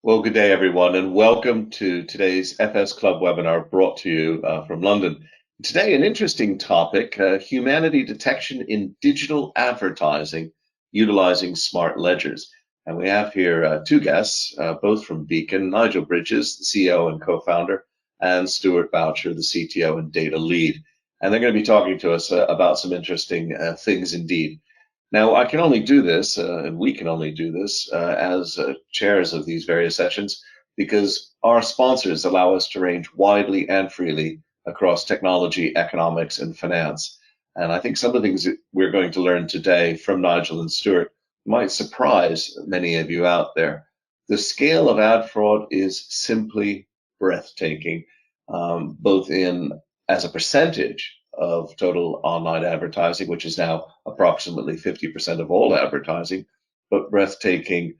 Well, good day, everyone, and welcome to today's FS Club webinar brought to you from London. Today, an interesting topic, humanity detection in digital advertising, utilizing smart ledgers. And we have here two guests, both from Beacon, Nigel Bridges, the CEO and co-founder, and Stuart Boucher, the CTO and data lead. And they're going to be talking to us about some interesting things indeed. Now, I can only do this, and we can only do this as chairs of these various sessions because our sponsors allow us to range widely and freely across technology, economics, and finance. And I think some of the things that we're going to learn today from Nigel and Stuart might surprise many of you out there. The scale of ad fraud is simply breathtaking, both in as a percentage of total online advertising, which is now approximately 50% of all advertising, but breathtaking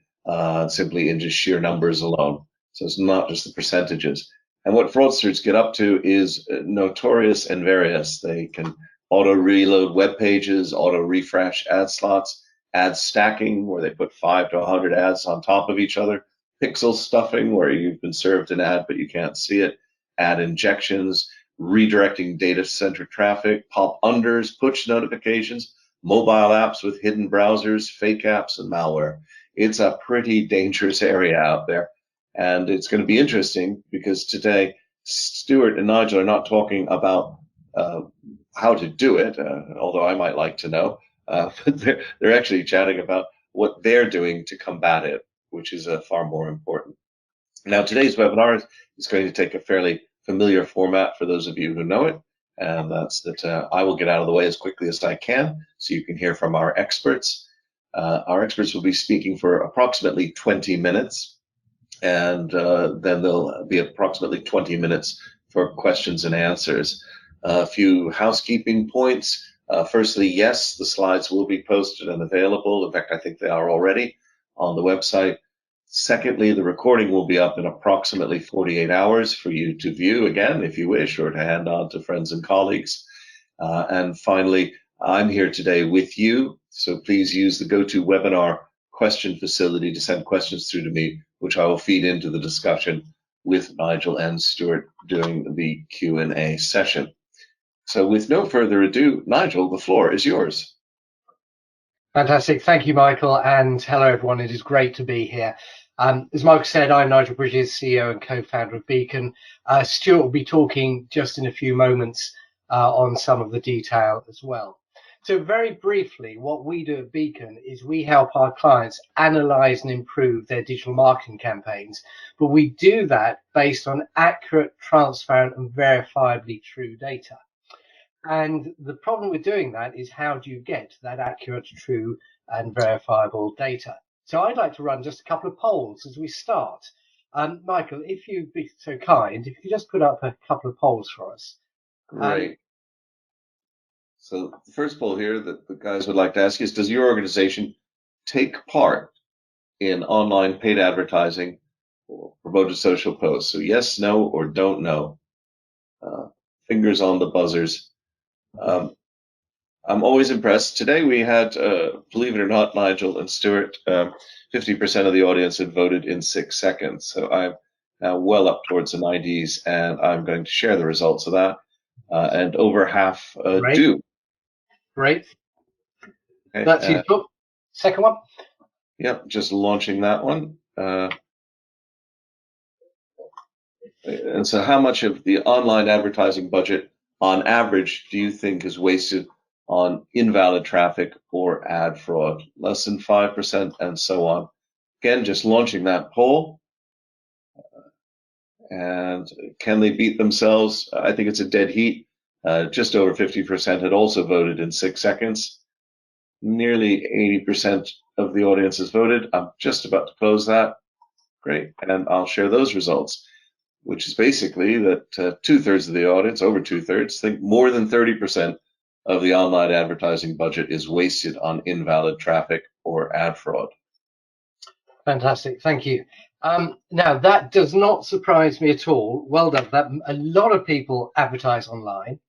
simply in just sheer numbers alone. So it's not just the percentages. And what fraudsters get up to is notorious and various. They can auto reload web pages, auto refresh ad slots, ad stacking, where they put 5 to 100 ads on top of each other, pixel stuffing, where you've been served an ad but you can't see it, ad injections, redirecting data center traffic, pop unders, push notifications, mobile apps with hidden browsers, fake apps, and malware. It's a pretty dangerous area out there. And it's going to be interesting because today, Stuart and Nigel are not talking about how to do it, although I might like to know, but they're actually chatting about what they're doing to combat it, which is far more important. Now, today's webinar is going to take a fairly familiar format for those of you who know it, and that's that I will get out of the way as quickly as I can so you can hear from our experts. Our experts will be speaking for approximately 20 minutes, and then there'll be approximately 20 minutes for questions and answers. A few housekeeping points. Firstly, yes, the slides will be posted and available. In fact, I think they are already on the website. Secondly, the recording will be up in approximately 48 hours for you to view again, if you wish, or to hand on to friends and colleagues. And finally, I'm here today with you, so please use the GoToWebinar question facility to send questions through to me, which I will feed into the discussion with Nigel and Stuart during the Q&A session. So with no further ado, Nigel, the floor is yours. Fantastic. Thank you, Michael, and hello, everyone. It is great to be here. As Michael said, I'm Nigel Bridges, CEO and co-founder of Beacon. Stuart will be talking just in a few moments on some of the detail as well. So very briefly, what we do at Beacon is we help our clients analyze and improve their digital marketing campaigns, but we do that based on accurate, transparent, and verifiably true data. And the problem with doing that is, how do you get that accurate, true, and verifiable data? So I'd like to run just a couple of polls as we start. Michael, if you'd be so kind, if you could just put up a couple of polls for us. Great. So the first poll here that the guys would like to ask is, does your organization take part in online paid advertising or promoted social posts? So yes, no, or don't know. Fingers on the buzzers. I'm always impressed. Today we had, believe it or not, Nigel and Stuart, 50% of the audience had voted in 6 seconds. So I'm now well up towards the 90s, and I'm going to share the results of that. And over half do. Great. Okay, That's useful. Second one. Yep, just launching that one. And so how much of the online advertising budget on average do you think is wasted on invalid traffic or ad fraud? Less than 5% and so on. Again, just launching that poll. And can they beat themselves? I think it's a dead heat. Just over 50% had also voted in 6 seconds. Nearly 80% of the audience has voted. I'm just about to close that. Great, and I'll share those results, which is basically that 2/3 of the audience, over 2/3, think more than 30% of the online advertising budget is wasted on invalid traffic or ad fraud. Fantastic, thank you. Now, that does not surprise me at all. Well done. That a lot of people advertise online,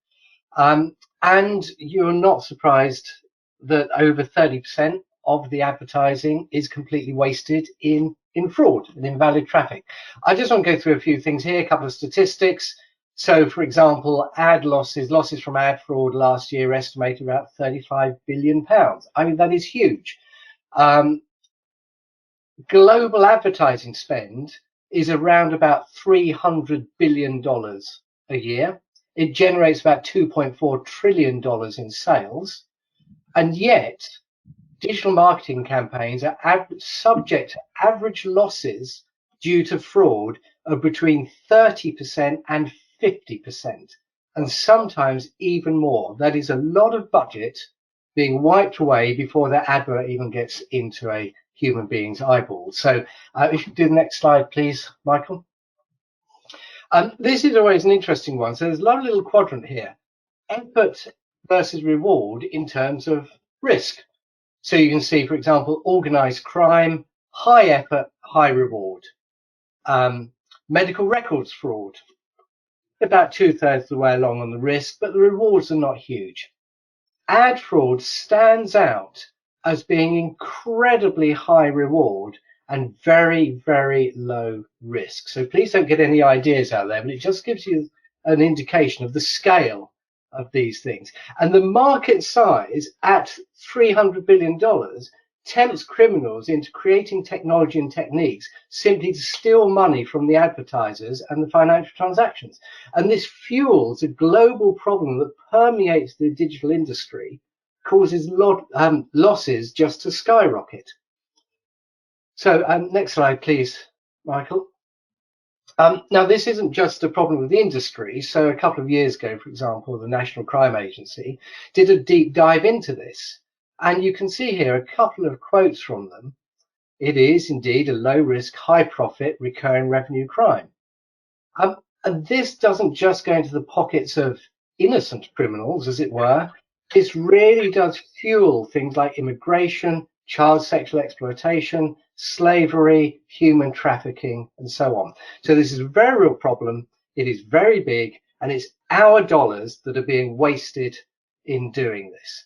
and you're not surprised that over 30% of the advertising is completely wasted in in fraud and invalid traffic. I just want to go through a few things here, a couple of statistics. So, for example, losses from ad fraud last year estimated about £35 billion. I mean, that is huge. Global advertising spend is around about $300 billion a year. It generates about $2.4 trillion in sales. And yet, digital marketing campaigns are subject to average losses due to fraud of between 30% and 50%, and sometimes even more. That is a lot of budget being wiped away before that advert even gets into a human being's eyeballs. So if you do the next slide, please, Michael. This is always an interesting one. So there's a lovely little quadrant here. Effort versus reward in terms of risk. So you can see, for example, organized crime, high effort, high reward. Medical records fraud, about 2/3 of the way along on the risk, but the rewards are not huge. Ad fraud stands out as being incredibly high reward and very, very low risk. So please don't get any ideas out there, but it just gives you an indication of the scale of these things. And the market size at $300 billion tempts criminals into creating technology and techniques simply to steal money from the advertisers and the financial transactions. And this fuels a global problem that permeates the digital industry, causes losses just to skyrocket. So next slide, please, Michael. Now, this isn't just a problem with the industry. So a couple of years ago, for example, the National Crime Agency did a deep dive into this. And you can see here a couple of quotes from them. It is indeed a low risk, high profit, recurring revenue crime. And this doesn't just go into the pockets of innocent criminals, as it were. This really does fuel things like immigration, child sexual exploitation, slavery, human trafficking, and so on. So this is a very real problem. It is very big, and it's our dollars that are being wasted in doing this.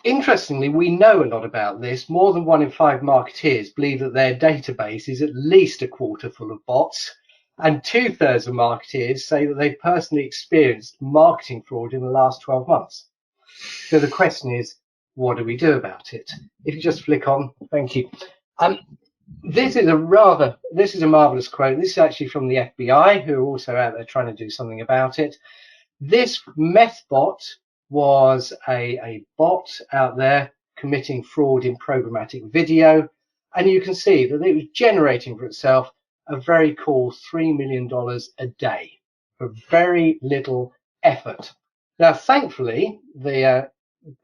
Interestingly, we know a lot about this. More than 1 in 5 marketeers believe that their database is at least a quarter full of bots, and 2/3 of marketeers say that they've personally experienced marketing fraud in the last 12 months. So the question is, what do we do about it? If you just flick on, thank you. This is a marvelous quote. This is actually from the FBI, who are also out there trying to do something about it. This meth bot was a bot out there committing fraud in programmatic video, and you can see that it was generating for itself a very cool $3 million a day for very little effort. Now, thankfully, the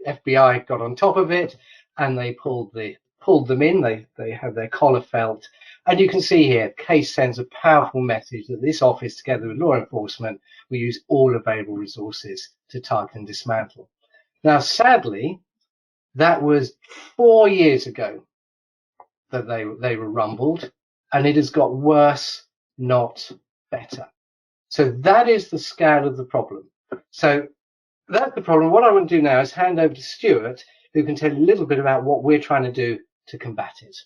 FBI got on top of it and they pulled them in. They have their collar felt, and you can see here, case sends a powerful message that this office, together with law enforcement, will use all available resources to target and dismantle. Now, sadly, that was 4 years ago that they were rumbled, and it has got worse, not better. So that is the scale of the problem. So that's the problem. What I want to do now is hand over to Stuart, who can tell you a little bit about what we're trying to do to combat it.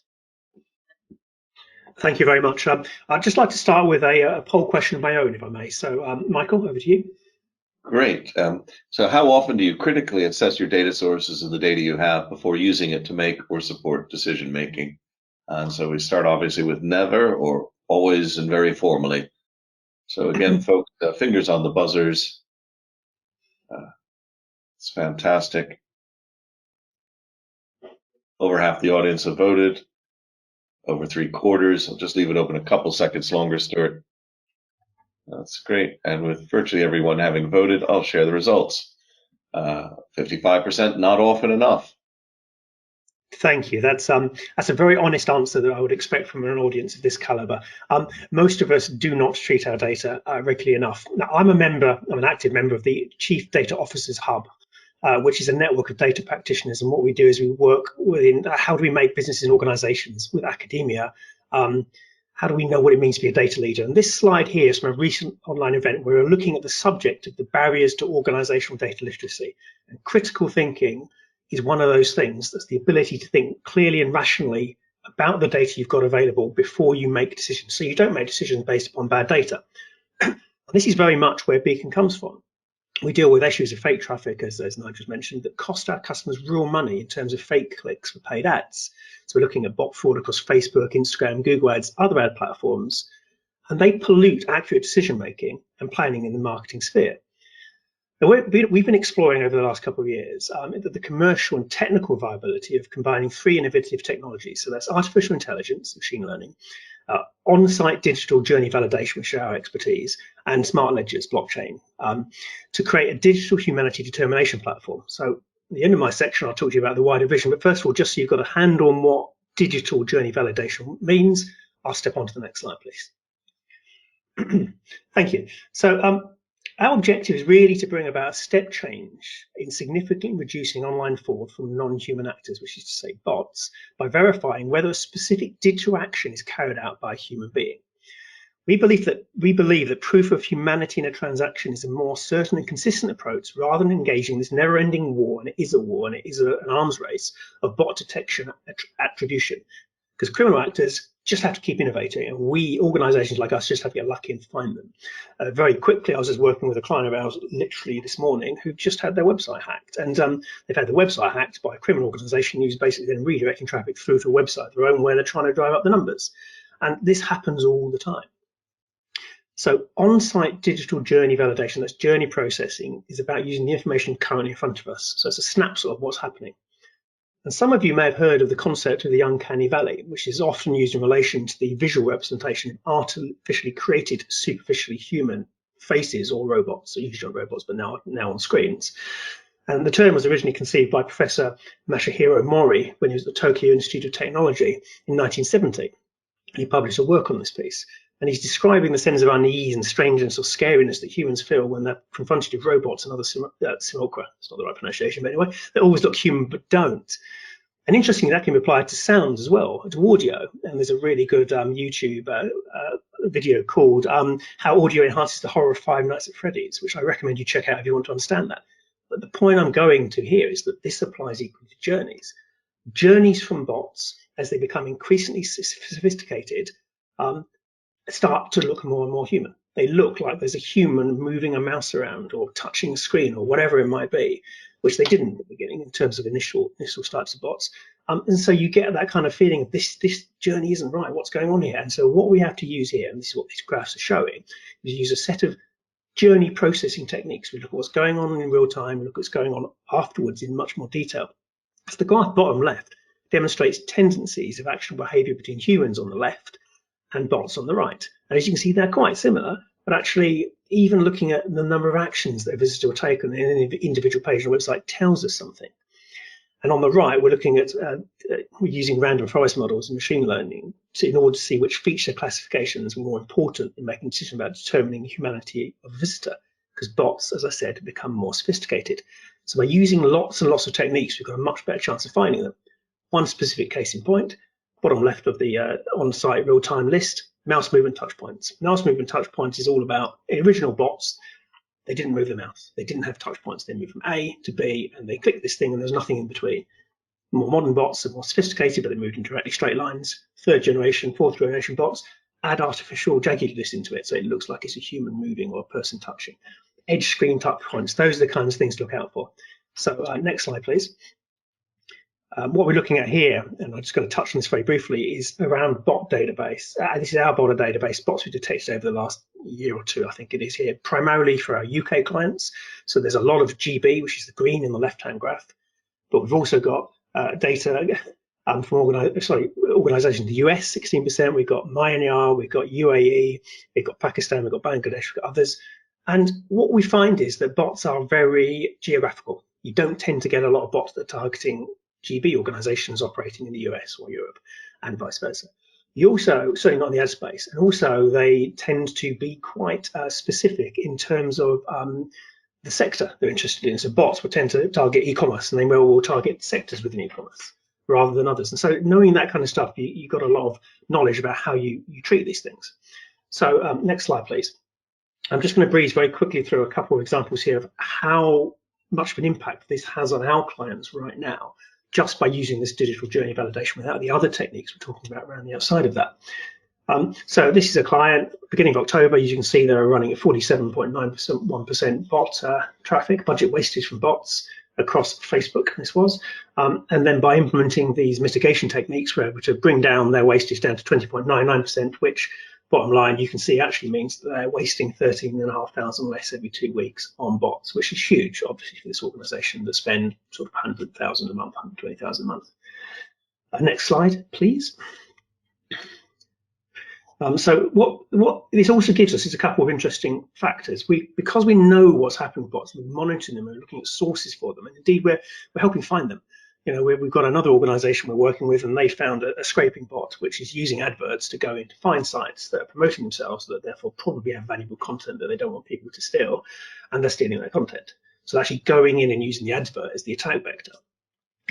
Thank you very much. I'd just like to start with a poll question of my own, if I may. So, Michael, over to you. Great. So how often do you critically assess your data sources and the data you have before using it to make or support decision making? So we start obviously with never or always and very formally. So again, folks, fingers on the buzzers. It's fantastic. Over half the audience have voted. Over 3/4. I'll just leave it open a couple seconds longer, Stuart. That's great. And with virtually everyone having voted, I'll share the results. 55% not often enough. Thank you. That's a very honest answer that I would expect from an audience of this caliber. Most of us do not treat our data regularly enough. Now, I'm an active member of the Chief Data Officers Hub, which is a network of data practitioners. And what we do is we work within how do we make businesses and organizations with academia. How do we know what it means to be a data leader? And this slide here is from a recent online event where we're looking at the subject of the barriers to organizational data literacy. And critical thinking is one of those things. That's the ability to think clearly and rationally about the data you've got available before you make decisions. So you don't make decisions based upon bad data. This is very much where Beacon comes from. We deal with issues of fake traffic, as Nigel mentioned, that cost our customers real money in terms of fake clicks for paid ads. So we're looking at bot fraud across Facebook, Instagram, Google Ads, other ad platforms, and they pollute accurate decision making and planning in the marketing sphere. Now, we've been exploring over the last couple of years the commercial and technical viability of combining 3 innovative technologies. So that's artificial intelligence, machine learning, on-site digital journey validation, which is our expertise, and smart ledgers, blockchain, to create a digital humanity determination platform. So at the end of my section, I'll talk to you about the wider vision. But first of all, just so you've got a handle on what digital journey validation means, I'll step on to the next slide, please. Thank you. So our objective is really to bring about a step change in significantly reducing online fraud from non-human actors, which is to say bots, by verifying whether a specific digital action is carried out by a human being. We believe that proof of humanity in a transaction is a more certain and consistent approach rather than engaging this never-ending war, and it is a war, and it is an arms race of bot detection attribution. Because criminal actors just have to keep innovating, and we, organisations like us, just have to get lucky and find them. Very quickly, I was just working with a client of ours literally this morning who just had their website hacked, and they've had the website hacked by a criminal organisation who's basically then redirecting traffic through to a website of their own where they're trying to drive up the numbers. And this happens all the time. So on-site digital journey validation, that's journey processing, is about using the information currently in front of us. So it's a snapshot of what's happening. And some of you may have heard of the concept of the uncanny valley, which is often used in relation to the visual representation of artificially created, superficially human faces or robots, so usually not robots, but now on screens. And the term was originally conceived by Professor Masahiro Mori when he was at the Tokyo Institute of Technology in 1970. And he published a work on this piece. And he's describing the sense of unease and strangeness or scariness that humans feel when they're confronted with robots and other simulacra. It's not the right pronunciation, but anyway, they always look human but don't. And interestingly, that can be applied to sounds as well, to audio. And there's a really good YouTube video called How Audio Enhances the Horror of Five Nights at Freddy's, which I recommend you check out if you want to understand that. But the point I'm going to here is that this applies equally to journeys. Journeys from bots, as they become increasingly sophisticated, start to look more and more human. They look like there's a human moving a mouse around or touching a screen or whatever it might be, which they didn't at the beginning in terms of initial types of bots. And so you get that kind of feeling of this journey isn't right, what's going on here? And so what we have to use here, and this is what these graphs are showing, is use a set of journey processing techniques. We look at what's going on in real time, we look at what's going on afterwards in much more detail. So the graph bottom left demonstrates tendencies of actual behavior between humans on the left and bots on the right. And as you can see, they're quite similar, but actually even looking at the number of actions that a visitor will take on an individual page on a website tells us something. And on the right, we're looking at we're using random forest models and machine learning in order to see which feature classifications are more important in making decisions about determining the humanity of a visitor, because bots, as I said, become more sophisticated. So by using lots and lots of techniques, we've got a much better chance of finding them. One specific case in point, bottom left of the on-site real-time list, mouse movement touch points. Mouse movement touch points is all about original bots. They didn't move the mouse. They didn't have touch points. They moved from A to B and they clicked this thing and there's nothing in between. More modern bots are more sophisticated, but they moved in directly straight lines. Third generation, fourth generation bots add artificial jaggedness into it, so it looks like it's a human moving or a person touching. Edge screen touch points, those are the kinds of things to look out for. So next slide, please. What we're looking at here, and I'm just going to touch on this very briefly, is around bot database. This is our bot database, bots we detected over the last year or two, I think it is here, primarily for our UK clients. So there's a lot of GB, which is the green in the left-hand graph, but we've also got data from organisations in the US, 16%. We've got Myanmar, we've got UAE, we've got Pakistan, we've got Bangladesh, we've got others. And what we find is that bots are very geographical. You don't tend to get a lot of bots that are targeting GB organisations operating in the US or Europe, and vice versa. You also, certainly not in the ad space, and also they tend to be quite specific in terms of the sector they're interested in. So bots will tend to target e-commerce, and they will target sectors within e-commerce rather than others. And so knowing that kind of stuff, you've got a lot of knowledge about how you treat these things. So next slide, please. I'm just going to breeze very quickly through a couple of examples here of how much of an impact this has on our clients right now, just by using this digital journey validation without the other techniques we're talking about around the outside of that. So this is a client, beginning of October, as you can see, they're running at 47.91% bot traffic, budget wastage from bots across Facebook, this was. And then by implementing these mitigation techniques, we're able to bring down their wastage down to 20.99%, which, bottom line, you can see actually means that they're wasting 13,500 less every 2 weeks on bots, which is huge, obviously, for this organization that spend sort of 100,000 a month, 120,000 a month. Next slide, please. So what this also gives us is a couple of interesting factors. Because we know what's happening with bots, we're monitoring them and looking at sources for them, and indeed we're helping find them. You know, we've got another organisation we're working with, and they found a scraping bot which is using adverts to go in to find sites that are promoting themselves that therefore probably have valuable content that they don't want people to steal, and they're stealing their content. So actually going in and using the advert as the attack vector.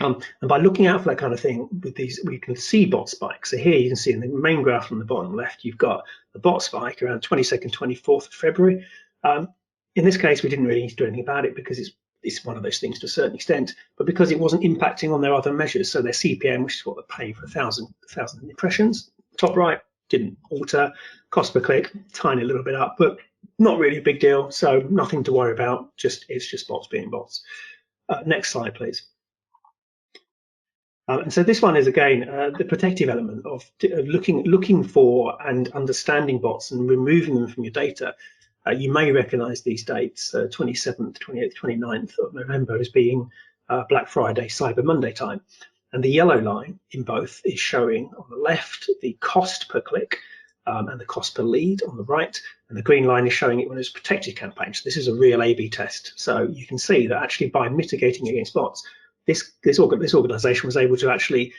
And by looking out for that kind of thing with these, we can see bot spikes. So here you can see in the main graph on the bottom left, you've got the bot spike around 22nd, 24th of February. In this case, we didn't really need to do anything about it because it's one of those things to a certain extent, but because it wasn't impacting on their other measures. So their CPM, which is what they're paying for 1,000 impressions, top right, didn't alter. Cost per click, tiny little bit up, but not really a big deal. So nothing to worry about. It's just bots being bots. Next slide, please. And so this one is, again, the protective element of looking for and understanding bots and removing them from your data. You may recognize these dates, 27th, 28th, 29th of November as being Black Friday, Cyber Monday time. And the yellow line in both is showing on the left the cost per click and the cost per lead on the right. And the green line is showing it when it's protected campaigns. So this is a real A/B test. So you can see that actually by mitigating against bots, this organization was able to actually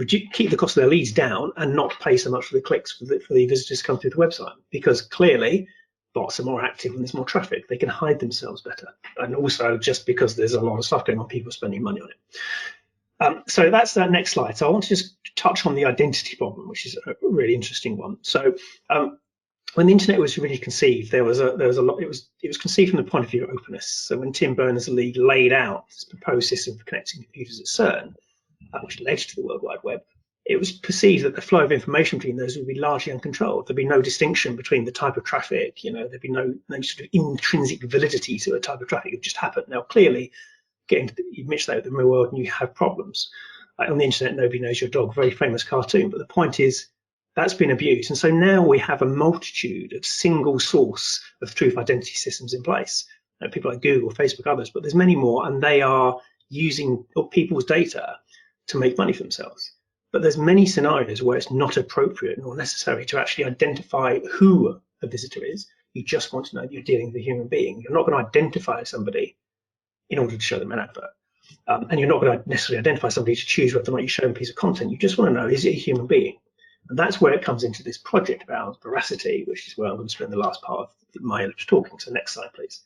keep the cost of their leads down and not pay so much for the clicks for the visitors to come through the website, because clearly bots are more active and there's more traffic. They can hide themselves better. And also just because there's a lot of stuff going on, people spending money on it. So that's that next slide. So I want to just touch on the identity problem, which is a really interesting one. So when the internet was really conceived, there was a lot. It was conceived from the point of view of openness. So when Tim Berners-Lee laid out this proposed system for connecting computers at CERN, which led to the World Wide Web, it was perceived that the flow of information between those would be largely uncontrolled. There'd be no distinction between the type of traffic. You know, there'd be no sort of intrinsic validity to a type of traffic. It would just happen. Now, clearly, you mix that with the real world, and you have problems. On the internet, nobody knows your dog. Very famous cartoon. But the point is, that's been abused. And so now we have a multitude of single source of truth identity systems in place. People like Google, Facebook, others, but there's many more, and they are using people's data to make money for themselves. But there's many scenarios where it's not appropriate nor necessary to actually identify who a visitor is. You just want to know that you're dealing with a human being. You're not going to identify somebody in order to show them an advert. And you're not going to necessarily identify somebody to choose whether or not you show them a piece of content. You just want to know, is it a human being? And that's where it comes into this project about veracity, which is where I'm going to spend the last part of my talking. So next slide, please.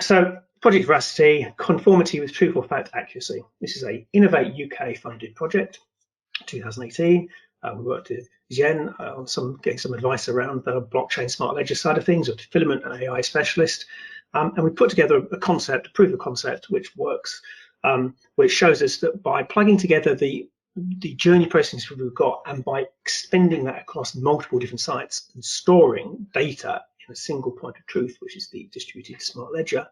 So Project Veracity, conformity with truth or fact accuracy. This is a Innovate UK funded project, 2018. We worked with Jen on getting some advice around the blockchain smart ledger side of things, with Filament, an AI specialist. And we put together a proof of concept, which works, which shows us that by plugging together the journey processing we've got, and by extending that across multiple different sites and storing data in a single point of truth, which is the distributed smart ledger,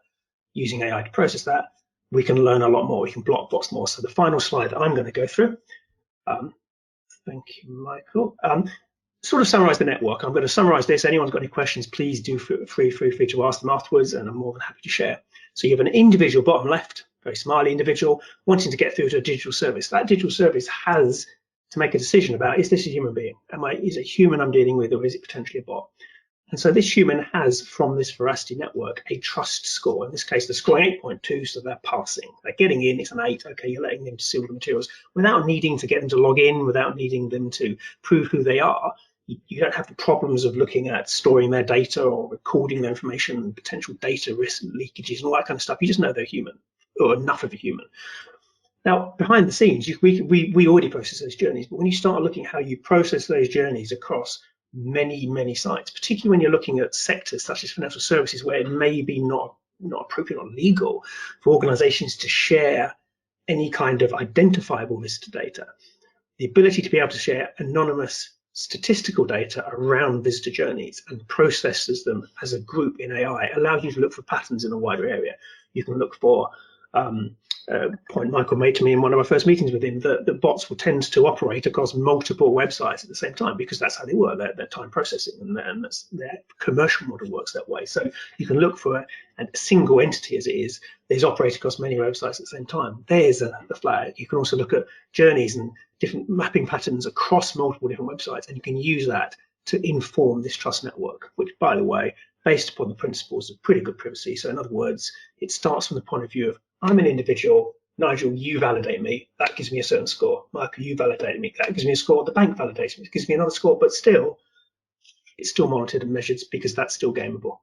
using AI to process that, we can learn a lot more. We can block bots more. So the final slide that I'm going to go through, thank you, Michael, sort of summarize the network. I'm going to summarize this. Anyone's got any questions, please do feel free to ask them afterwards, and I'm more than happy to share. So you have an individual bottom left, very smiley individual, wanting to get through to a digital service. That digital service has to make a decision about, is this a human being? Is it a human I'm dealing with, or is it potentially a bot? And so this human has, from this veracity network, a trust score. In this case, they're scoring 8.2, so they're passing. They're getting in, it's an 8. Okay, you're letting them see all the materials without needing to get them to log in, without needing them to prove who they are. You don't have the problems of looking at storing their data or recording their information and potential data risk leakages and all that kind of stuff. You just know they're human, or enough of a human. Now, behind the scenes, we already process those journeys, but when you start looking at how you process those journeys across many sites, particularly when you're looking at sectors such as financial services, where it may be not appropriate or legal for organizations to share any kind of identifiable visitor data. The ability to be able to share anonymous statistical data around visitor journeys and processes them as a group in AI allows you to look for patterns in a wider area. You can look for point Michael made to me in one of our first meetings with him, that bots will tend to operate across multiple websites at the same time because that's how they work. They're time processing, and that's their commercial model works that way. So you can look for a single entity as it is operating across many websites at the same time. There's the flag. You can also look at journeys and different mapping patterns across multiple different websites, and you can use that to inform this trust network, which, by the way, based upon the principles of pretty good privacy. So in other words, it starts from the point of view of, I'm an individual, Nigel, you validate me, that gives me a certain score. Michael, you validate me, that gives me a score. The bank validates me, it gives me another score, but still, it's still monitored and measured because that's still gameable.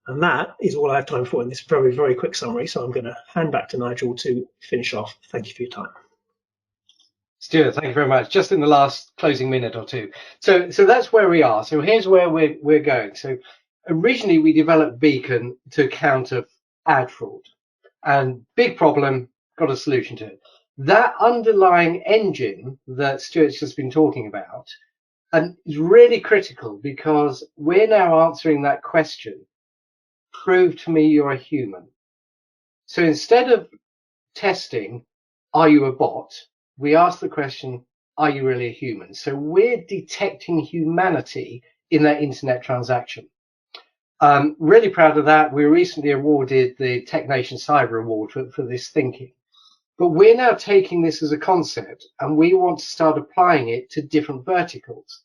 And that is all I have time for in this very, very quick summary. So I'm going to hand back to Nigel to finish off. Thank you for your time. Stuart, thank you very much. Just in the last closing minute or two. So that's where we are. So here's where we're going. So originally we developed Beacon to counter ad fraud, and big problem, got a solution to it. That underlying engine that Stuart's just been talking about and is really critical because we're now answering that question, prove to me you're a human. So instead of testing, are you a bot? We ask the question, are you really a human? So we're detecting humanity in that internet transaction. Really proud of that. We were recently awarded the Tech Nation Cyber Award for this thinking. But we're now taking this as a concept and we want to start applying it to different verticals.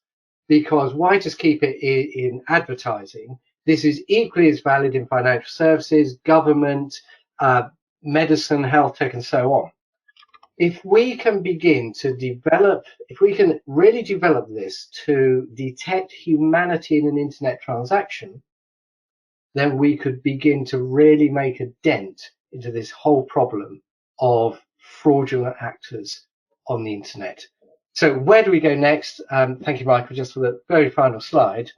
Because why just keep it in advertising? This is equally as valid in financial services, government, medicine, health tech, and so on. If we can begin to develop, if we can really develop this to detect humanity in an internet transaction, then we could begin to really make a dent into this whole problem of fraudulent actors on the internet. So where do we go next? Thank you, Michael, just for the very final slide,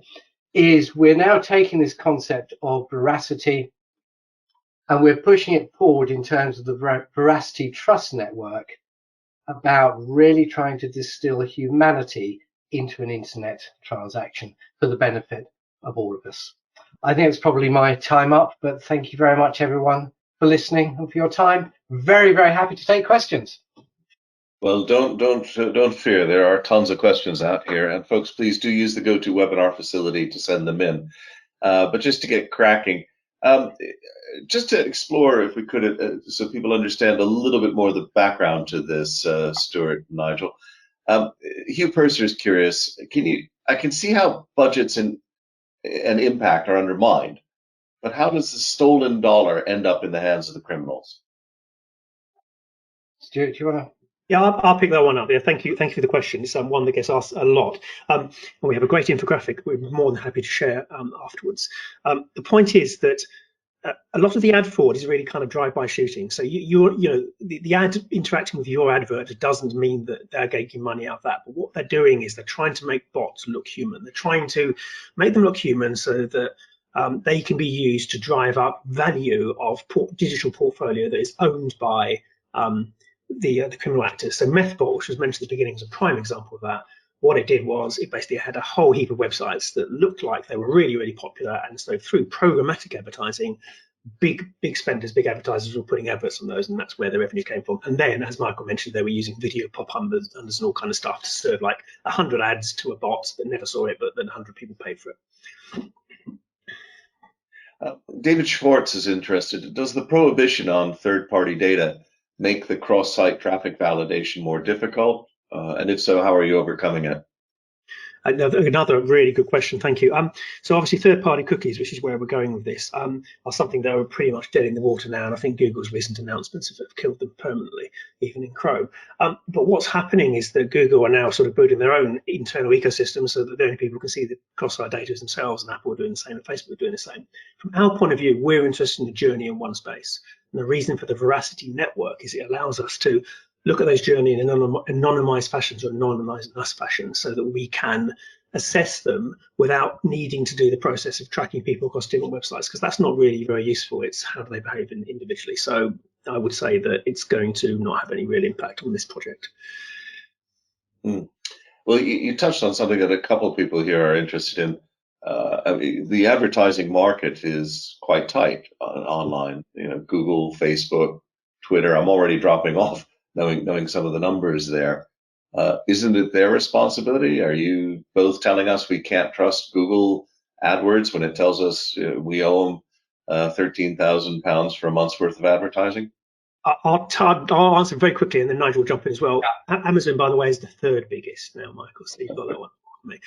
is we're now taking this concept of veracity and we're pushing it forward in terms of the veracity trust network about really trying to distill humanity into an internet transaction for the benefit of all of us. I think it's probably my time up, but thank you very much, everyone, for listening and for your time. Very, very happy to take questions. Well, don't fear. There are tons of questions out here, and folks, please do use the GoToWebinar facility to send them in. But just to get cracking, just to explore, if we could, so people understand a little bit more of the background to this, Stuart, Nigel. Hugh Purser is curious. I can see how budgets and impact are undermined, but how does the stolen dollar end up in the hands of the criminals? Stuart, do you want to? Yeah, I'll pick that one up. Yeah, thank you for the question. It's one that gets asked a lot, and we have a great infographic we're more than happy to share afterwards. The point is that a lot of the ad fraud is really kind of drive-by shooting. So the ad interacting with your advert doesn't mean that they're getting money out of that. But what they're doing is they're trying to make bots look human. They're trying to make them look human so that they can be used to drive up value of digital portfolio that is owned by the criminal actors. So MethBot, which was mentioned at the beginning, is a prime example of that. What it did was it basically had a whole heap of websites that looked like they were really, really popular. And so through programmatic advertising, big spenders, big advertisers were putting adverts on those, and that's where the revenue came from. And then, as Michael mentioned, they were using video pop-unders and all kind of stuff to serve like 100 ads to a bot that never saw it, but then 100 people paid for it. David Schwartz is interested. Does the prohibition on third-party data make the cross-site traffic validation more difficult? And if so, how are you overcoming it? Another really good question, thank you. So obviously third-party cookies, which is where we're going with this, are something that are pretty much dead in the water now, and I think Google's recent announcements have killed them permanently, even in Chrome. But what's happening is that Google are now sort of building their own internal ecosystem so that the only people can see the cross-site data themselves, and Apple are doing the same, and Facebook are doing the same. From our point of view, we're interested in the journey in one space. And the reason for the veracity network is it allows us to look at those journeys in anonymized fashions or anonymized fashion so that we can assess them without needing to do the process of tracking people across different websites, because that's not really very useful. It's how do they behave individually. So I would say that it's going to not have any real impact on this project. Well, you touched on something that a couple of people here are interested in. I mean, the advertising market is quite tight online. Google, Facebook, Twitter. I'm already dropping off knowing some of the numbers there. Isn't it their responsibility? Are you both telling us we can't trust Google AdWords when it tells us we owe them £13,000 for a month's worth of advertising? I'll answer very quickly, and then Nigel will jump in as well. Yeah. Amazon, by the way, is the third biggest now, Michael, so you've got that one for me.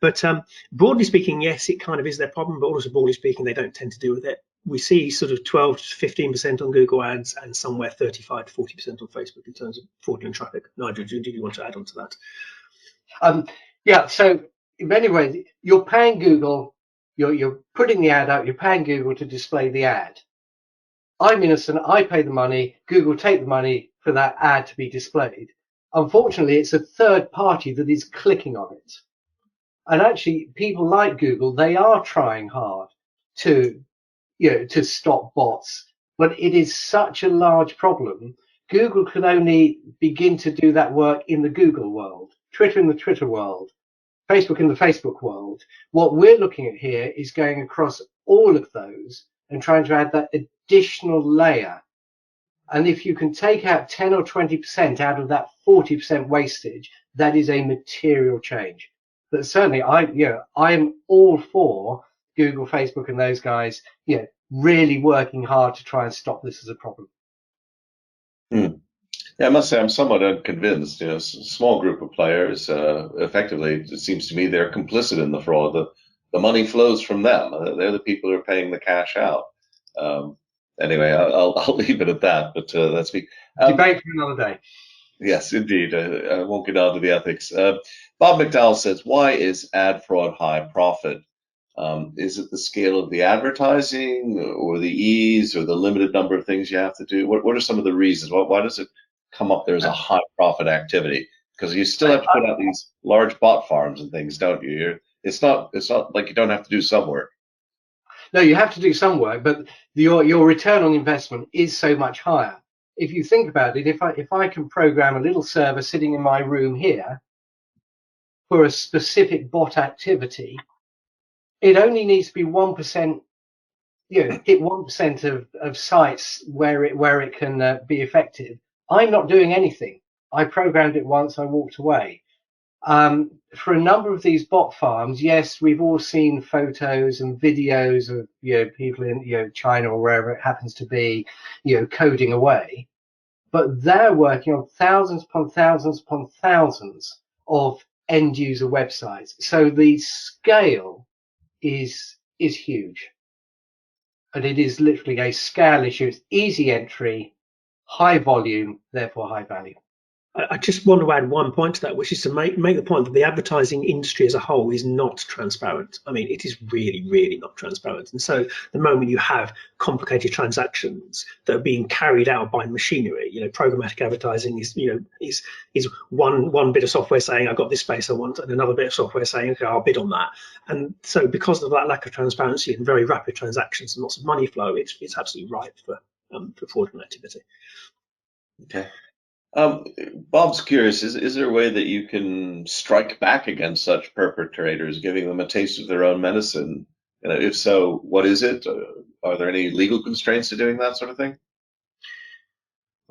But broadly speaking, yes, it kind of is their problem, but also broadly speaking, they don't tend to deal with it. We see sort of 12 to 15% on Google Ads and somewhere 35 to 40% on Facebook in terms of fraudulent traffic. Nigel, do you want to add on to that? Yeah, so in many ways, you're paying Google, you're putting the ad out, you're paying Google to display the ad. I'm innocent, I pay the money, Google take the money for that ad to be displayed. Unfortunately, it's a third party that is clicking on it. And actually, people like Google, they are trying hard to stop bots, but it is such a large problem. Google can only begin to do that work in the Google world, Twitter in the Twitter world, Facebook in the Facebook world. What we're looking at here is going across all of those and trying to add that additional layer. And if you can take out 10 or 20% out of that 40% wastage, that is a material change. But certainly, I'm all for Google, Facebook, and those guys, really working hard to try and stop this as a problem. Yeah, I must say I'm somewhat unconvinced. A small group of players, effectively, it seems to me they're complicit in the fraud. The money flows from them. They're the people who are paying the cash out. Anyway, I'll leave it at that. But that's me. Debate for another day. Yes, indeed. I won't get down to the ethics. Bob McDowell says, "Why is ad fraud high profit? Is it the scale of the advertising, or the ease, or the limited number of things you have to do? What are some of the reasons? Why does it come up there as a high profit activity? Because you still have to put out these large bot farms and things, don't you? It's not like you don't have to do some work." No, you have to do some work, but your return on investment is so much higher. If you think about it, if I can program a little server sitting in my room here for a specific bot activity, it only needs to be 1%, hit 1% of sites where it can be effective. I'm not doing anything. I programmed it once, I walked away. For a number of these bot farms, yes, we've all seen photos and videos of people in China or wherever it happens to be, coding away, but they're working on thousands upon thousands upon thousands of end user websites. So the scale is huge, and it is literally a scale issue. It's easy entry, high volume, therefore high value. I just want to add one point to that, which is to make the point that the advertising industry as a whole is not transparent. I mean, it is really, really not transparent. And so the moment you have complicated transactions that are being carried out by machinery, programmatic advertising is one bit of software saying, I've got this space I want, and another bit of software saying, okay, I'll bid on that. And so because of that lack of transparency and very rapid transactions and lots of money flow, it's absolutely ripe for fraudulent activity. Okay. Bob's curious, is there a way that you can strike back against such perpetrators, giving them a taste of their own medicine? If so, what is it? Are there any legal constraints to doing that sort of thing?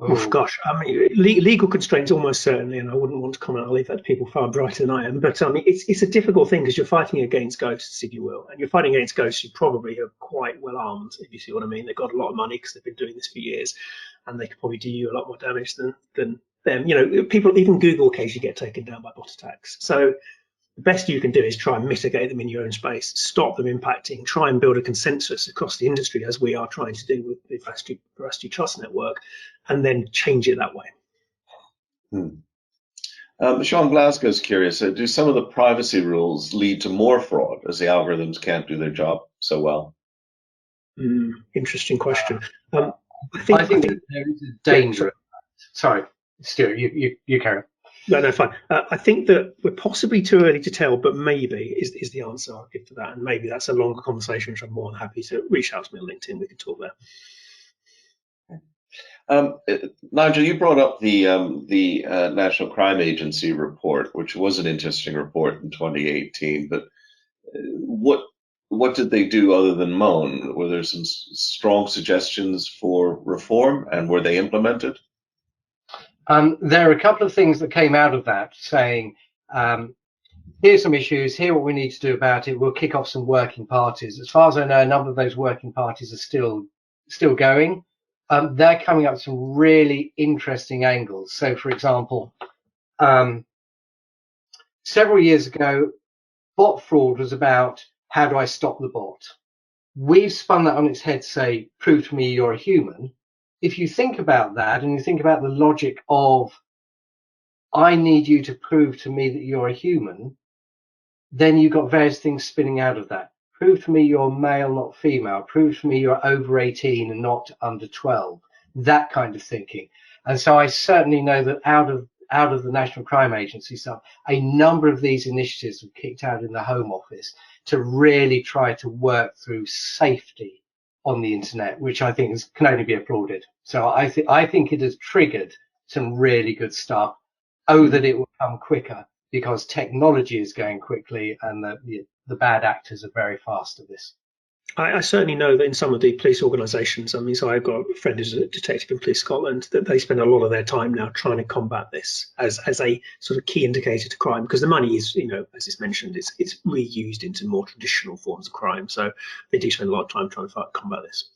Oh gosh, I mean, legal constraints almost certainly, and I wouldn't want to comment. I'll leave that to people far brighter than I am. But I mean, it's a difficult thing because you're fighting against ghosts, if you will, and you're fighting against ghosts who probably are quite well armed, if you see what I mean. They've got a lot of money because they've been doing this for years, and they could probably do you a lot more damage than them. People, even Google, occasionally get taken down by bot attacks. So the best you can do is try and mitigate them in your own space, stop them impacting, try and build a consensus across the industry, as we are trying to do with the veracity trust network, and then change it that way. Sean Glasgow is curious, do some of the privacy rules lead to more fraud as the algorithms can't do their job so well? Interesting question. I think there is a danger. Yeah, sorry, Stuart, you carry on. No, fine. I think that we're possibly too early to tell, but maybe is the answer I'll give to that. And maybe that's a longer conversation, which I'm more than happy to reach out to me on LinkedIn. We can talk there. Nigel, you brought up the National Crime Agency report, which was an interesting report in 2018. But what what did they do other than moan? Were there some strong suggestions for reform, and were they implemented? There are a couple of things that came out of that saying, here's some issues, here what we need to do about it. We'll kick off some working parties. As far as I know, a number of those working parties are still going. They're coming up with some really interesting angles. So, for example, several years ago, bot fraud was about how do I stop the bot? We've spun that on its head to say, prove to me you're a human. If you think about that and you think about the logic of, I need you to prove to me that you're a human, then you've got various things spinning out of that. Prove to me you're male, not female. Prove to me you're over 18 and not under 12. That kind of thinking. And so I certainly know that out of the National Crime Agency stuff, a number of these initiatives have kicked out in the Home Office to really try to work through safety on the internet, which I think can only be applauded. So I think it has triggered some really good stuff. Oh, that it will come quicker, because technology is going quickly and the bad actors are very fast at this. I certainly know that in some of the police organisations, I mean, so I've got a friend who's a detective in Police Scotland, that they spend a lot of their time now trying to combat this as a sort of key indicator to crime, because the money is, you know, as it's mentioned, it's reused into more traditional forms of crime. So they do spend a lot of time trying to combat this.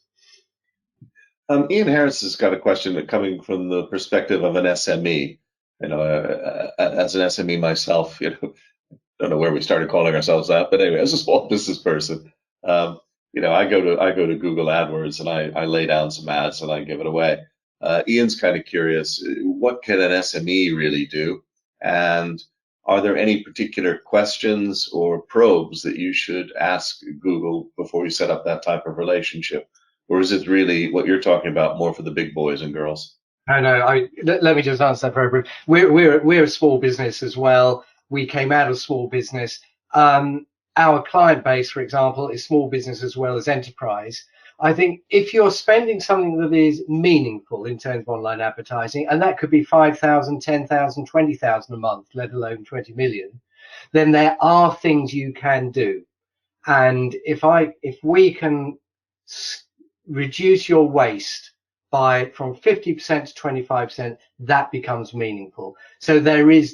Ian Harris has got a question that coming from the perspective of an SME. You know, as an SME myself, you know, don't know where we started calling ourselves that, but anyway, as a small business person, you know, I go to Google AdWords and I lay down some ads and I give it away. Ian's kind of curious, what can an SME really do? And are there any particular questions or probes that you should ask Google before you set up that type of relationship? Or is it really what you're talking about more for the big boys and girls? No. Let me just answer that very briefly. We're a small business as well. We came out of small business. Our client base, for example, is small business as well as enterprise. I think if you're spending something that is meaningful in terms of online advertising, and that could be 5,000, 10,000, 20,000 a month, let alone 20 million, then there are things you can do. And if we can reduce your waste from 50% to 25%, that becomes meaningful. So there's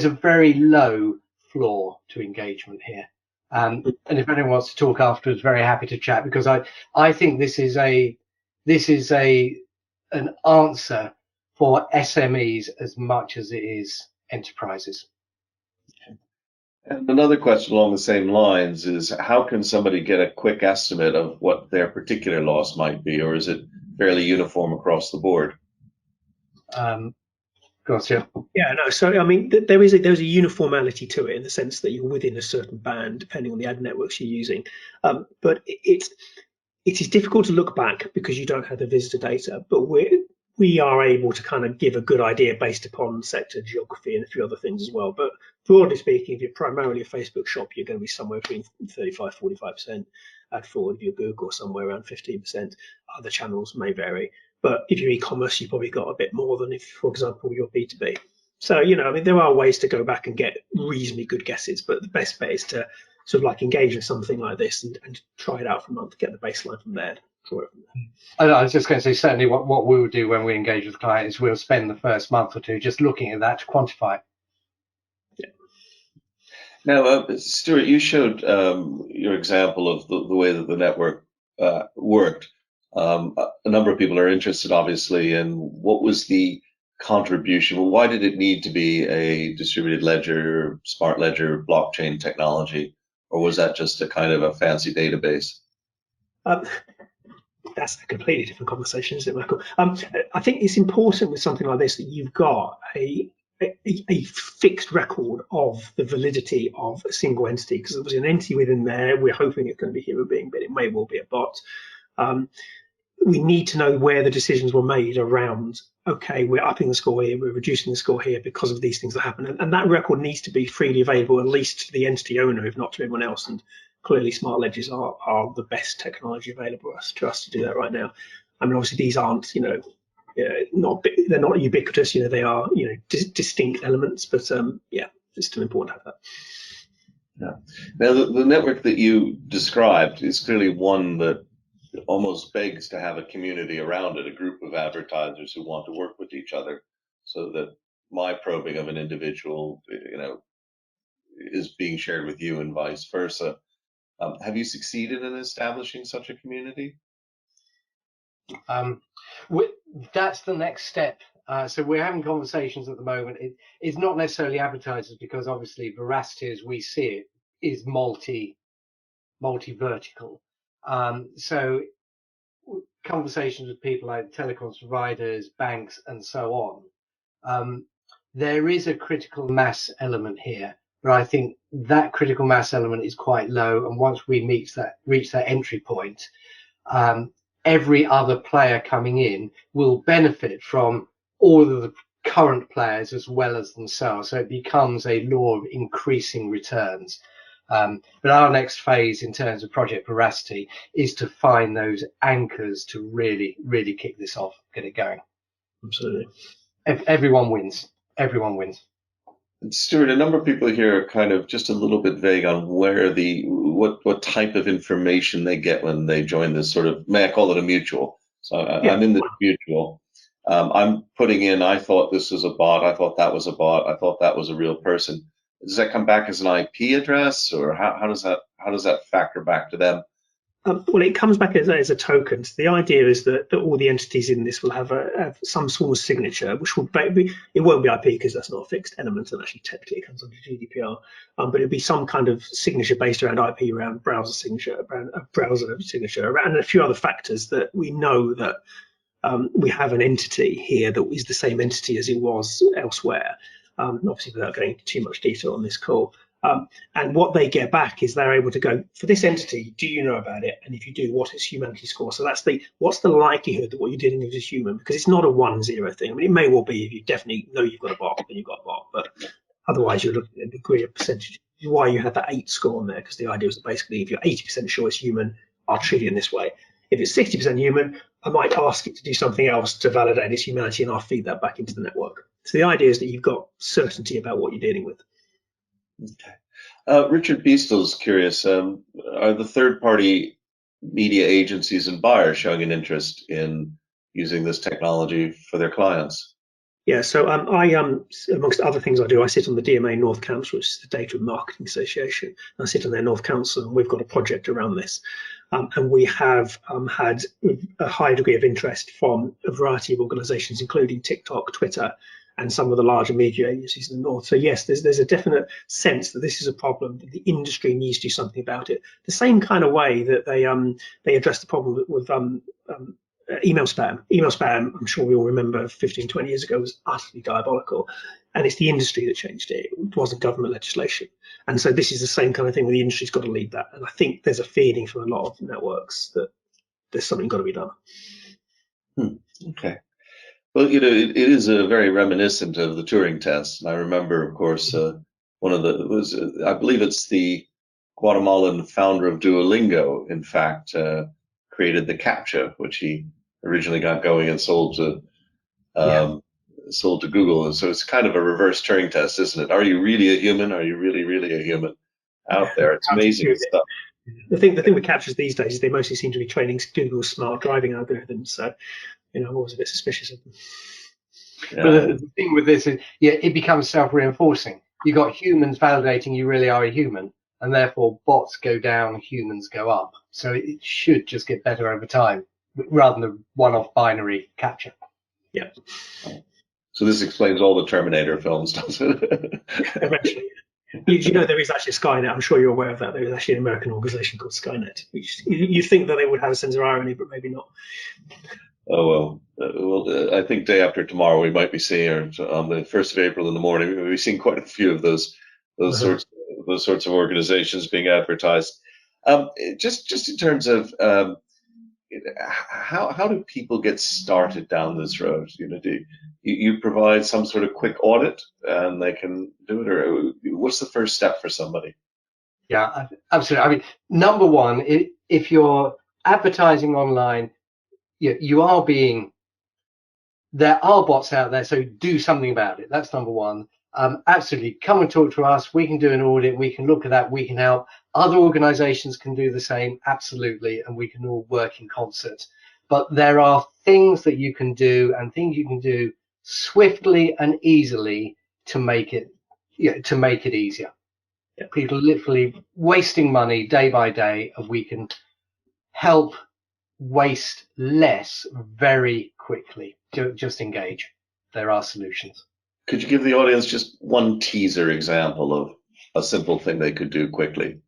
a very low floor to engagement here. And if anyone wants to talk afterwards, very happy to chat, because I think this is an answer for SMEs as much as it is enterprises. And another question along the same lines is, how can somebody get a quick estimate of what their particular loss might be, or is it fairly uniform across the board? Yeah, no. So I mean, there's a uniformity to it in the sense that you're within a certain band depending on the ad networks you're using. But it is difficult to look back because you don't have the visitor data. But we are able to kind of give a good idea based upon sector, geography, and a few other things as well. But broadly speaking, if you're primarily a Facebook shop, you're going to be somewhere between 35-45% ad fraud. If you're Google, somewhere around 15%. Other channels may vary. But if you're e-commerce, you've probably got a bit more than if, for example, you're B2B. So, you know, I mean, there are ways to go back and get reasonably good guesses, but the best bet is to sort of like engage with something like this and try it out for a month, get the baseline from there. I was just going to say, certainly what we would do when we engage with clients is we'll spend the first month or two just looking at that to quantify. Yeah. Now, Stuart, you showed your example of the way that the network worked. A number of people are interested, obviously, in what was the contribution. Well, why did it need to be a distributed ledger, smart ledger, blockchain technology, or was that just a kind of a fancy database? That's a completely different conversation, isn't it, Michael? I think it's important with something like this that you've got a fixed record of the validity of a single entity, because there was an entity within there. We're hoping it's going to be a human being, but it may well be a bot. We need to know where the decisions were made around, okay, we're upping the score here, we're reducing the score here because of these things that happen. And that record needs to be freely available, at least to the entity owner, if not to everyone else. And clearly smart ledgers are the best technology available to us to do that right now. I mean, obviously these aren't, you know, they're not ubiquitous. They are distinct elements, but yeah, it's still important to have that. Yeah. Now, the network that you described is clearly one that almost begs to have a community around it, a group of advertisers who want to work with each other, so that my probing of an individual, is being shared with you and vice versa. Have you succeeded in establishing such a community? That's the next step. So we're having conversations at the moment. It's not necessarily advertisers, because obviously veracity, as we see it, is multi-vertical. So conversations with people like telecoms providers, banks, and so on. There is a critical mass element here, but I think that critical mass element is quite low. And once we reach that entry point, every other player coming in will benefit from all of the current players as well as themselves. So it becomes a law of increasing returns. But our next phase in terms of Project Veracity is to find those anchors to really, really kick this off, get it going. Absolutely. Everyone wins. Everyone wins. Stuart, a number of people here are kind of just a little bit vague on where what type of information they get when they join this sort of, may I call it a mutual? So I'm in this mutual. I'm putting in, I thought this was a bot, I thought that was a bot, I thought that was a real person. Does that come back as an IP address, or how does that factor back to them? Well, it comes back as a token. So the idea is that all the entities in this will have some sort of signature, which will be, it won't be IP because that's not a fixed element, and actually technically it comes under GDPR. But it'll be some kind of signature based around IP, around browser signature, around a browser signature, and a few other factors that we know that we have an entity here that is the same entity as it was elsewhere. Obviously, without going into too much detail on this call. And what they get back is they're able to go, for this entity, do you know about it? And if you do, what is humanity score? So that's what's the likelihood that what you're dealing with is human? Because it's not a 1-0 thing. I mean, it may well be if you definitely know you've got a bot, then you've got a bot. But otherwise, you're looking at a degree of percentage. Why you had that 8 score on there, because the idea was that basically if you're 80% sure it's human, I'll treat it in this way. If it's 60% human, I might ask it to do something else to validate its humanity, and I'll feed that back into the network. So the idea is that you've got certainty about what you're dealing with. Okay. Richard Beastel's curious, are the third-party media agencies and buyers showing an interest in using this technology for their clients? Yeah, so I, amongst other things I do, I sit on the DMA North Council, which is the Data and Marketing Association. I sit on their North Council, and we've got a project around this. And we have had a high degree of interest from a variety of organizations, including TikTok, Twitter, and some of the larger media agencies in the North. So yes, there's a definite sense that this is a problem, that the industry needs to do something about it. The same kind of way that they address the problem with email spam. Email spam, I'm sure we all remember 15, 20 years ago, was utterly diabolical. And it's the industry that changed it. It wasn't government legislation. And so this is the same kind of thing where the industry's got to lead that. And I think there's a feeling from a lot of networks that there's something got to be done. Okay. Well, it is very reminiscent of the Turing test. And I remember, of course, one of I believe it's the Guatemalan founder of Duolingo, in fact, created the CAPTCHA, which he originally got going and sold to Google. And so it's kind of a reverse Turing test, isn't it? Are you really a human? Are you really, really a human out there? It's amazing stuff. The thing with CAPTCHAs these days is they mostly seem to be training Google's smart driving algorithms. So, I'm always a bit suspicious of them. Yeah. But the thing with this is, it becomes self-reinforcing. You got humans validating you really are a human, and therefore bots go down, humans go up. So it should just get better over time, rather than the one-off binary capture. Yeah. So this explains all the Terminator films, doesn't it? Eventually. You know, there is actually Skynet. I'm sure you're aware of that. There is actually an American organization called Skynet. Which you think that they would have a sense of irony, but maybe not. Oh, well, I think day after tomorrow we might be seeing, or on the 1st of April in the morning, we'll be seeing quite a few of those sorts of organizations being advertised. Just in terms of how do people get started down this road? Do you provide some sort of quick audit and they can do it, or what's the first step for somebody? Yeah, absolutely. I mean, number one, if you're advertising online, you are being there are bots out there, so do something about it. That's number one. Absolutely, come and talk to us. We can do an audit. We can look at that. We can help. Other organizations can do the same, absolutely, and we can all work in concert. But there are things that you can do, and things you can do swiftly and easily to make it, easier. Yeah. People literally wasting money day by day, and we can help waste less very quickly. Just engage. There are solutions. Could you give the audience just one teaser example of a simple thing they could do quickly?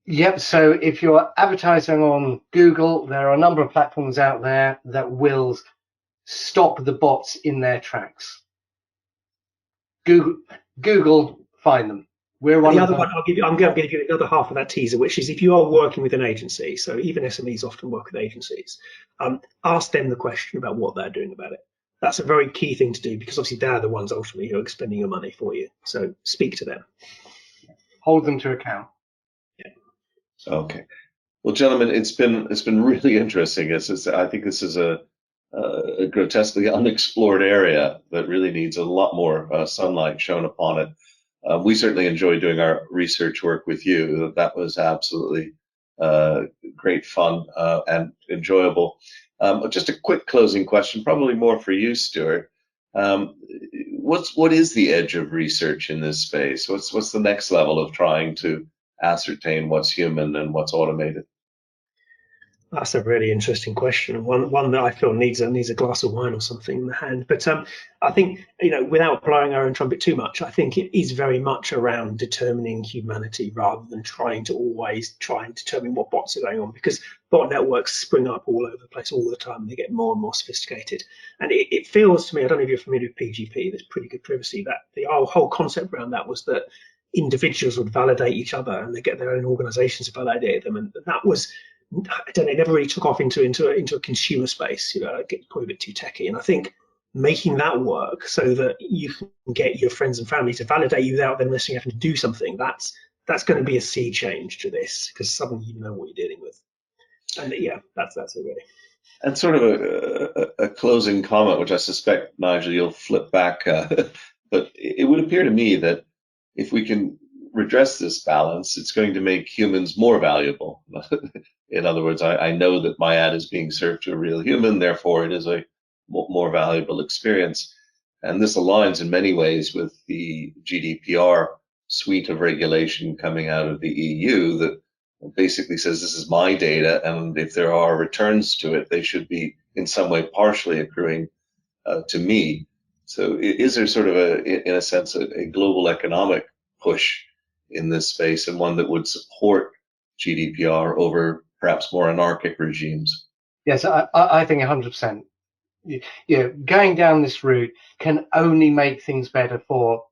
Yep. So if you're advertising on Google, there are a number of platforms out there that will stop the bots in their tracks. Google, find them. We're one the of other them. one, I'm going to give you the other half of that teaser, which is if you are working with an agency, so even SMEs often work with agencies, ask them the question about what they're doing about it. That's a very key thing to do, because obviously they're the ones ultimately who are spending your money for you. So speak to them. Hold them to account. Yeah. Okay. Well, gentlemen, it's been really interesting. I think this is a grotesquely unexplored area that really needs a lot more sunlight shown upon it. We certainly enjoyed doing our research work with you. That was absolutely great fun and enjoyable. Just a quick closing question, probably more for you, Stuart. What is the edge of research in this space? What's the next level of trying to ascertain what's human and what's automated? That's a really interesting question, one that I feel needs a glass of wine or something in the hand. But I think, without blowing our own trumpet too much, I think it is very much around determining humanity rather than trying to always try and determine what bots are going on, because bot networks spring up all over the place all the time. They get more and more sophisticated, and it feels to me, I don't know if you're familiar with PGP, there's pretty good privacy, that the whole concept around that was that individuals would validate each other and they get their own organizations to validate them, and that was, I don't know, it never really took off into a consumer space. It gets probably a bit too techy. And I think making that work so that you can get your friends and family to validate you without them necessarily having to do something, that's going to be a sea change to this, because suddenly you know what you're dealing with. And yeah, that's it really. And sort of a closing comment, which I suspect, Nigel, you'll flip back, but it would appear to me that if we can redress this balance, it's going to make humans more valuable. In other words, I know that my ad is being served to a real human, therefore it is a more valuable experience. And this aligns in many ways with the GDPR suite of regulation coming out of the EU that basically says this is my data, and if there are returns to it, they should be in some way partially accruing to me. So is there sort of in a sense, a global economic push in this space, and one that would support GDPR over perhaps more anarchic regimes? Yes, I think 100%. Going down this route can only make things better for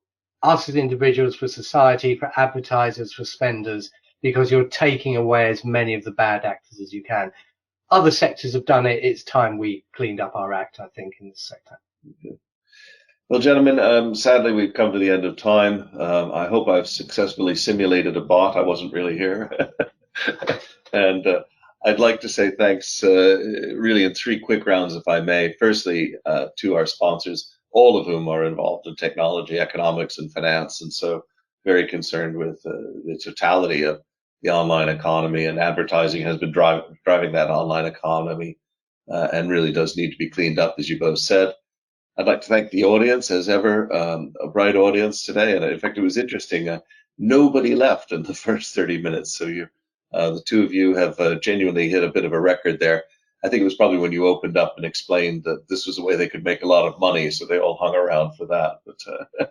us as individuals, for society, for advertisers, for spenders, because you're taking away as many of the bad actors as you can. Other sectors have done it. It's time we cleaned up our act, I think, in this sector. Okay. Well, gentlemen, sadly, we've come to the end of time. I hope I've successfully simulated a bot. I wasn't really here. And I'd like to say thanks really in 3 quick rounds, if I may. Firstly, to our sponsors, all of whom are involved in technology, economics, and finance, and so very concerned with the totality of the online economy, and advertising has been driving that online economy and really does need to be cleaned up, as you both said. I'd like to thank the audience, as ever, a bright audience today. And in fact, it was interesting. Nobody left in the first 30 minutes. So the two of you have genuinely hit a bit of a record there. I think it was probably when you opened up and explained that this was a way they could make a lot of money. So they all hung around for that. But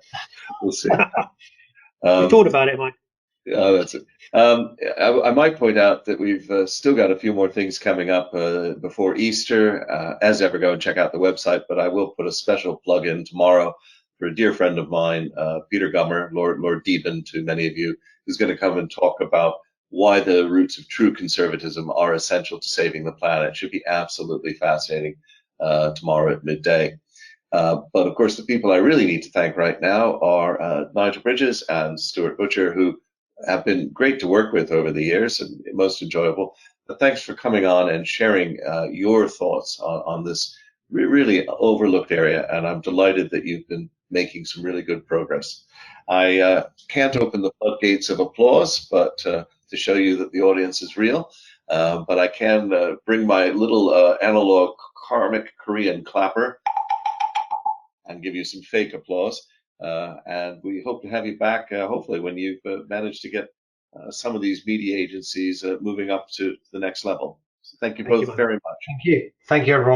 we'll see. We thought about it, Mike. Oh, that's it. I might point out that we've still got a few more things coming up before Easter. As ever, go and check out the website, but I will put a special plug in tomorrow for a dear friend of mine, Peter Gummer, Lord Deben to many of you, who's going to come and talk about why the roots of true conservatism are essential to saving the planet. It should be absolutely fascinating tomorrow at midday. But of course, the people I really need to thank right now are Nigel Bridges and Stuart Butcher, who have been great to work with over the years and most enjoyable. But thanks for coming on and sharing your thoughts on this really overlooked area, and I'm delighted that you've been making some really good progress. I can't open the floodgates of applause, but to show you that the audience is real, but I can bring my little analog karmic Korean clapper and give you some fake applause. And we hope to have you back, hopefully, when you've managed to get some of these media agencies moving up to the next level. So thank you both very much. Thank you. Thank you, everyone.